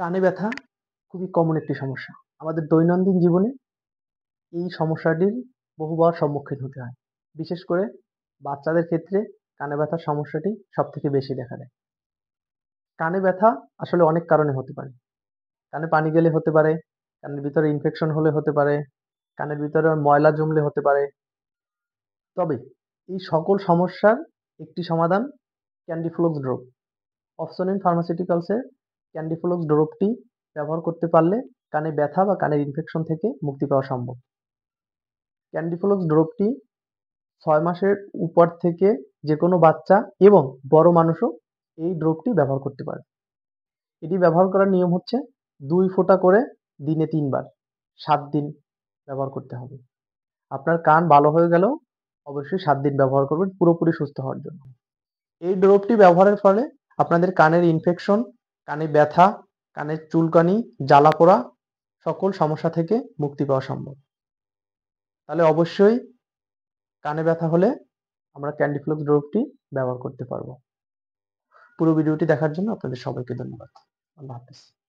কানে ব্যথা খুবই কমন একটি সমস্যা। আমাদের দৈনন্দিন জীবনে এই সমস্যাটির বহুবার সম্মুখীন হতে হয়। বিশেষ করে বাচ্চাদের ক্ষেত্রে কানে ব্যথার সমস্যাটি সবথেকে বেশি দেখা দেয়। কানে ব্যথা আসলে অনেক কারণে হতে পারে। কানে পানি গেলে হতে পারে, কানের ভিতরে ইনফেকশন হলে হতে পারে, কানের ভিতরে ময়লা জমলে হতে পারে। তবে এই সকল সমস্যার একটি সমাধান ক্যান্ডিফ্লুক্স ড্রপ। অপসনিন ফার্মাসিউটিক্যালসের ক্যান্ডিফ্লুক্স ড্রপটি ব্যবহার করতে পারলে কানে ব্যথা বা কানের ইনফেকশন থেকে মুক্তি পাওয়া সম্ভব। ক্যান্ডিফ্লুক্স ড্রপটি ৬ মাসের উপর থেকে যেকোনো বাচ্চা এবং বড় মানুষও এই ড্রপটি ব্যবহার করতে পারে। এটি ব্যবহার করার নিয়ম হচ্ছে ২ ফোঁটা করে দিনে ৩ বার ৭ দিন ব্যবহার করতে হবে। আপনার কান ভালো হয়ে গেলেও অবশ্যই ৭ দিন ব্যবহার করবেন পুরোপুরি সুস্থ হওয়ার জন্য। এই ড্রপটি ব্যবহারের ফলে আপনাদের কানের ইনফেকশন, কানে ব্যথা, কানের চুলকানি, জ্বালা-পোড়া সকল সমস্যা থেকে মুক্তি পাওয়া সম্ভব। তাহলে অবশ্যই কানে ব্যথা হলে আমরা ক্যান্ডিফ্লুক্স ড্রপটি ব্যবহার করতে পারবো। পুরো ভিডিওটি দেখার জন্য আপনাদের সবাইকে ধন্যবাদ। আল্লাহ হাফেজ।